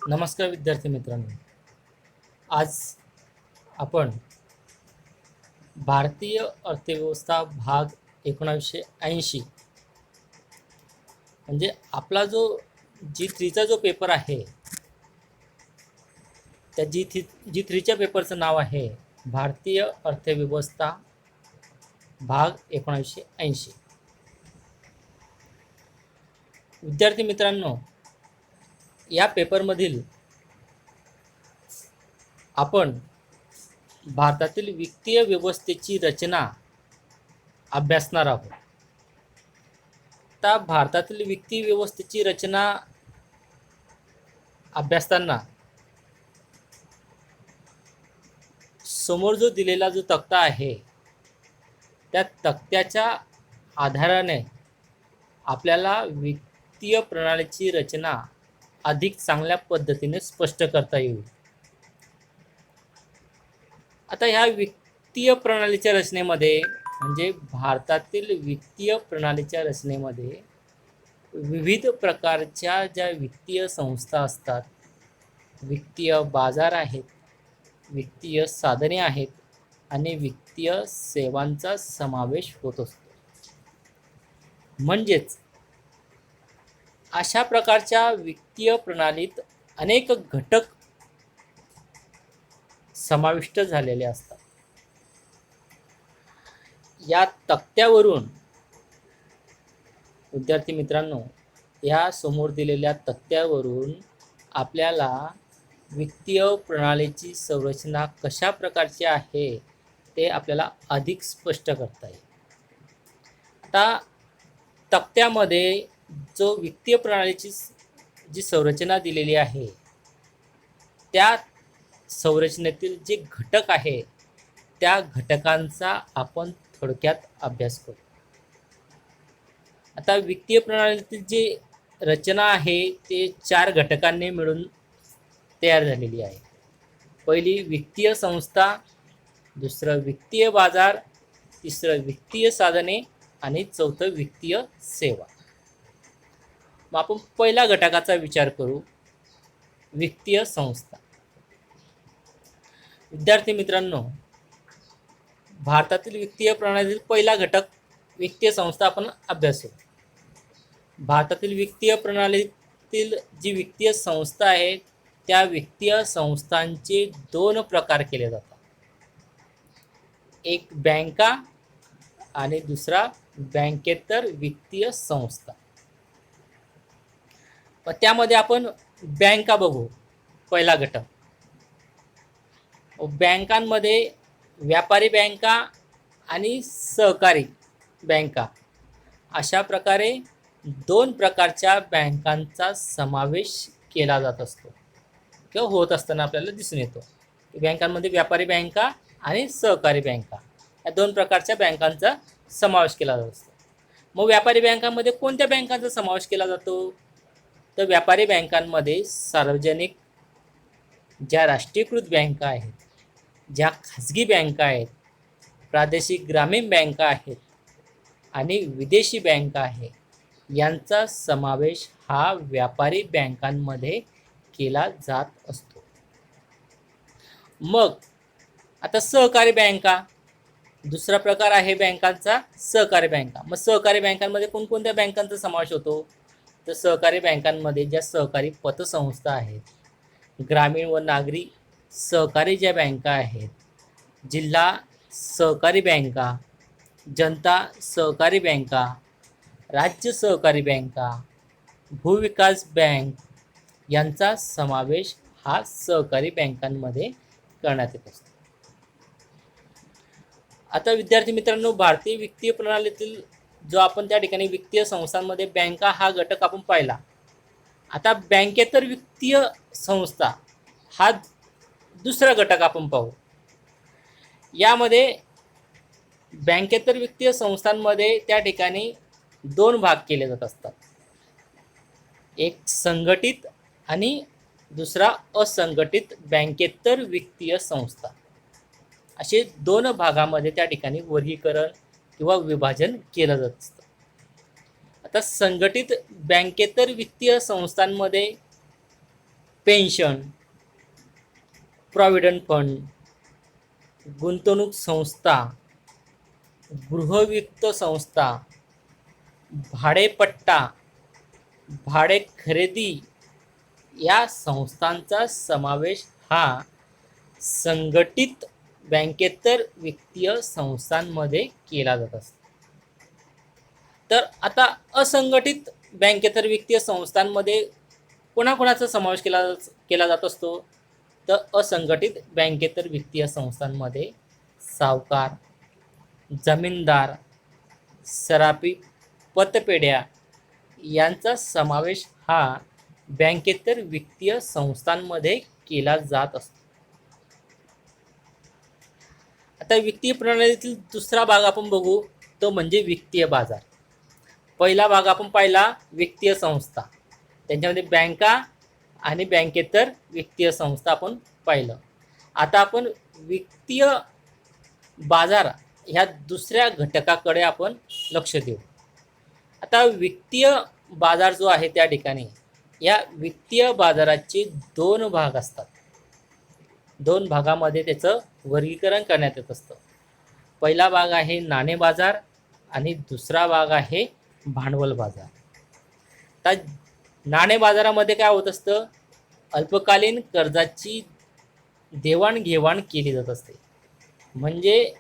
नमस्कार विद्यार्थी मित्रांनो. आज आपण भारतीय अर्थव्यवस्था भाग 1980 म्हणजे आपला जो G3चा जो पेपर आहे, त्या G3च्या पेपरचं नाव आहे भारतीय अर्थव्यवस्था भाग 1980. विद्यार्थी मित्रांनो, या पेपरमधील आपण भारतातील वित्तीय व्यवस्थेची रचना अभ्यासणार आहोत. आता भारतातील वित्तीय व्यवस्थेची रचना अभ्यासताना समोर जो दिलेला जो तक्ता आहे, त्या तक्त्याच्या आधाराने आपल्याला वित्तीय प्रणालीची रचना अधिक चांगल्या पद्धतीने स्पष्ट करता येईल. आता ह्या वित्तीय प्रणालीच्या रचनेमध्ये म्हणजे भारतातील वित्तीय प्रणालीच्या रचनेमध्ये विविध प्रकारच्या ज्या वित्तीय संस्था असतात, वित्तीय बाजार आहेत, वित्तीय साधने आहेत आणि वित्तीय सेवांचा समावेश होत असतो. म्हणजेच अशा प्रकारच्या वित्तीय प्रणालीत अनेक घटक समाविष्ट झालेले असतात. या तक्त्यावरून विद्यार्थी मित्रांनो, या समोर दिलेल्या तक्त्यावरून आपल्याला वित्तीय प्रणालीची संरचना कशा प्रकारची आहे ते आपल्याला अधिक स्पष्ट करता येईल. आता तक्त्यामध्ये जो वित्तीय प्रणालीची जी संरचना दिलेली आहे, त्या संरचनेतील जे घटक आहे त्या घटकांचा आपण थोडक्यात अभ्यास करू. आता वित्तीय प्रणालीतील जी रचना आहे ते 4 घटकांनी मिळून तयार झालेली आहे. पहिली वित्तीय संस्था, दुसरं वित्तीय बाजार, तिसरं वित्तीय साधने आणि चौथं वित्तीय सेवा. मग आपण पहिल्या घटकाचा विचार करू, वित्तीय संस्था. विद्यार्थी मित्रांनो, भारतातील वित्तीय प्रणालीतील पहिला घटक वित्तीय संस्था आपण अभ्यासू. भारतातील वित्तीय प्रणालीतील जी वित्तीय संस्था आहे त्या वित्तीय संस्थांचे 2 प्रकार केले जातात. एक बँका आणि दुसरा बँकेतर वित्तीय संस्था. मग त्यामध्ये आपण बँका बघू. पहिला घटक, बँकांमध्ये व्यापारी बँका आणि सहकारी बँका अशा प्रकारे 2 प्रकारच्या बँकांचा समावेश केला जात असतो किंवा होत असताना आपल्याला दिसून येतो. बँकांमध्ये व्यापारी बँका आणि सहकारी बँका या 2 प्रकारच्या बँकांचा समावेश केला जात असतो. मग व्यापारी बँकांमध्ये कोणत्या बँकांचा समावेश केला जातो? तर व्यापारी बँकांमध्ये सार्वजनिक ज्या राष्ट्रीयकृत बँका आहेत, ज्या खाजगी बँका आहेत, प्रादेशिक ग्रामीण बँका आहेत आणि विदेशी बँका आहे, यांचा समावेश हा व्यापारी बँकांमध्ये केला जात असतो. मग आता सहकारी बँका, दुसरा प्रकार आहे बँकांचा सहकारी बँका. मग सहकारी बँकांमध्ये कोणकोणत्या बँकांचा समावेश होतो? तर सहकारी बँकांमध्ये ज्या सहकारी पतसंस्था आहेत, ग्रामीण व नागरी सहकारी ज्या बँका आहेत, जिल्हा सहकारी बँका, जनता सहकारी बँका, राज्य सहकारी बँका, भूविकास बँक यांचा समावेश हा सहकारी बँकांमध्ये करण्यात येत असतो. आता विद्यार्थी मित्रांनो, भारतीय वित्तीय प्रणालीतील जो आपण त्या ठिकाणी वित्तीय संस्थांमध्ये बँका हा घटक आपण पाहिला. आता बँकेतर वित्तीय संस्था हा दुसरा घटक आपण पाहू. यामध्ये बँकेतर वित्तीय संस्थांमध्ये त्या ठिकाणी 2 भाग केले जात असतात. एक संघटित आणि दुसरा असंघटित बँकेतर वित्तीय संस्था. असे 2 भागामध्ये त्या ठिकाणी वर्गीकरण किंवा विभाजन केलं जात असतं. आता संघटित बँकेतर वित्तीय संस्थांमध्ये पेन्शन, प्रॉव्हिडंट फंड, गुंतवणूक संस्था, गृहवित्त संस्था, भाडेपट्टा, भाडे खरेदी या संस्थांचा समावेश हा संघटित बँकेतर वित्तीय संस्थांमध्ये केला जात असतो. तर आता असंघटित बँकेतर वित्तीय संस्थांमध्ये कोणाकोणाचा समावेश केला जात असतो? तर असंघटित बँकेतर वित्तीय संस्थांमध्ये सावकार, जमीनदार, सराफी, पतपेढ्या यांचा समावेश हा बँकेतर वित्तीय संस्थांमध्ये केला जात असतो. आता वित्तीय प्रणालीतील दुसरा भाग आपण बघू, तो म्हणजे वित्तीय बाजार. पहिला भाग आपण पाहिला वित्तीय संस्था, त्यांच्यामध्ये बँका आणि बँकेतर वित्तीय संस्था आपण पाहिलं. आता आपण वित्तीय बाजार ह्या दुसऱ्या घटकाकडे आपण लक्ष देऊ. आता वित्तीय बाजार जो आहे त्या ठिकाणी या वित्तीय बाजाराचे दोन भाग असतात. दोन भागामध्ये त्याचं वर्गीकरण करण्यात येत असतं. पहिला भाग आहे नाणे बाजार आणि दुसरा भाग आहे भांडवल बाजार. तर नाणे बाजारामध्ये काय होत असतं? अल्पकालीन कर्जाची देवाणघेवाण केली जात असते. म्हणजे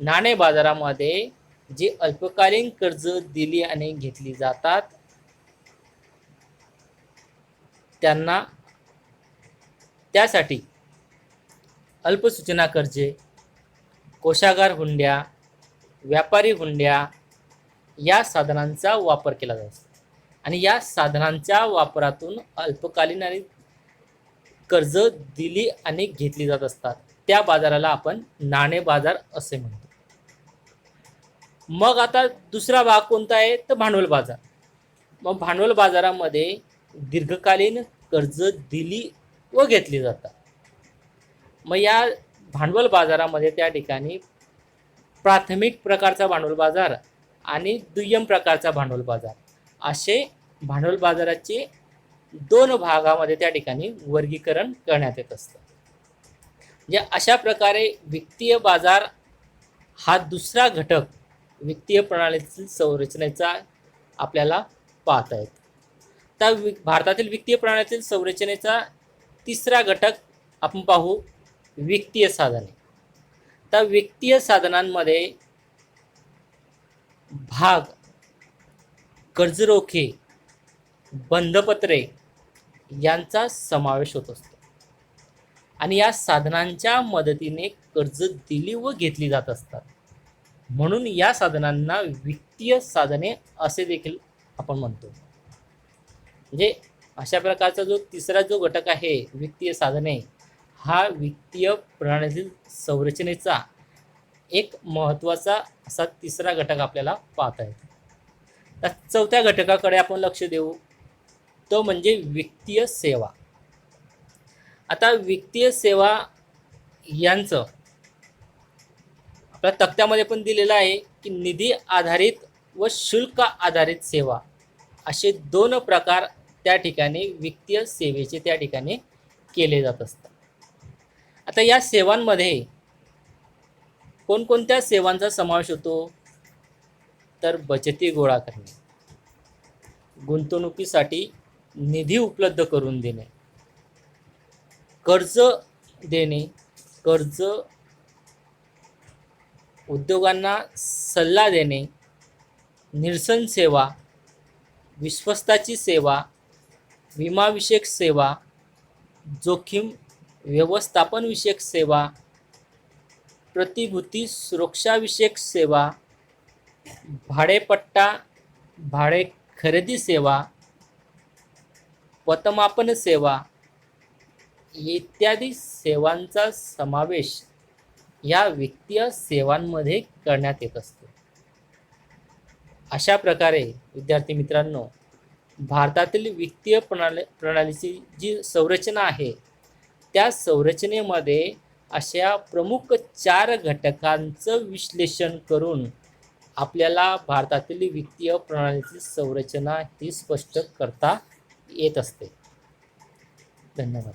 नाणे बाजारामध्ये जे अल्पकालीन कर्ज दिली आणि घेतली जातात त्यांना त्यासाठी अल्पसूचना कर्जे, कोषागार हुंड्या, व्यापारी हुंड्या या साधनांचा वापर केला जातो. आणि या साधनांच्या वापरातून अल्पकालीन आणि कर्ज दिली आणि घेतली जात असतात. त्या बाजाराला आपण नाणे बाजार असे म्हणतो. मग आता दुसरा भाग कोणता आहे? तर भांडवल बाजार. मग भांडवल बाजारामध्ये दीर्घकालीन कर्ज दिली व घेतली जातात. मग या भांडवल बाजारामध्ये त्या ठिकाणी प्राथमिक प्रकारचा भांडवल बाजार आणि दुय्यम प्रकारचा भांडवल बाजार असे भांडवल बाजाराचे दोन भागामध्ये त्या ठिकाणी वर्गीकरण करण्यात येत असतं. म्हणजे अशा प्रकारे वित्तीय बाजार हा दुसरा घटक वित्तीय प्रणालीतील संरचनेचा आपल्याला पाहता येतो. तर भारतातील वित्तीय प्रणालीतील संरचनेचा तिसरा घटक आपण पाहू, वित्तीय साधने. तर वित्तीय साधनांमध्ये भाग, कर्जरोखे, बंधपत्रे यांचा समावेश होत असतो. आणि या साधनांच्या मदतीने कर्ज दिली व घेतली जात असतात. म्हणून या साधनांना वित्तीय साधने असे देखील आपण म्हणतो. म्हणजे अशा प्रकारचा जो तिसरा जो घटक आहे वित्तीय साधने, हा वित्तीय प्रणालीतील संरचनेचा एक महत्त्वाचा असा तिसरा घटक आपल्याला पाहता येतो. तर चौथ्या घटकाकडे आपण लक्ष देऊ, तो म्हणजे वित्तीय सेवा. आता वित्तीय सेवा यांचं आपल्या तक्त्यामध्ये पण दिलेलं आहे की निधी आधारित व शुल्क आधारित सेवा असे दोन प्रकार त्या ठिकाणी वित्तीय सेवेचे त्या ठिकाणी केले जात असतात. आता या सेवांमध्ये कोणकोणत्या सेवांचा समावेश होतो? तर बचती गोळा करणे, गुंतवणुकीसाठी निधी उपलब्ध करून देणे, कर्ज देणे, कर्ज उद्योगांना सल्ला देणे, निरसन सेवा, विश्वस्ताची सेवा, विमाविषयक सेवा, जोखीम व्यवस्थापनविषयक सेवा, प्रतिभूती सुरक्षाविषयक सेवा, भाडेपट्टा, भाडे खरेदी सेवा, पतमापन सेवा इत्यादी सेवांचा समावेश या वित्तीय सेवांमध्ये करण्यात येत असतो. अशा प्रकारे विद्यार्थी मित्रांनो, भारतातील वित्तीय प्रणालीची जी संरचना आहे त्या संरचनेमध्ये अशा प्रमुख 4 घटकांचं विश्लेषण करून आपल्याला भारतातील वित्तीय प्रणालीची संरचना ही स्पष्ट करता येत असते. धन्यवाद.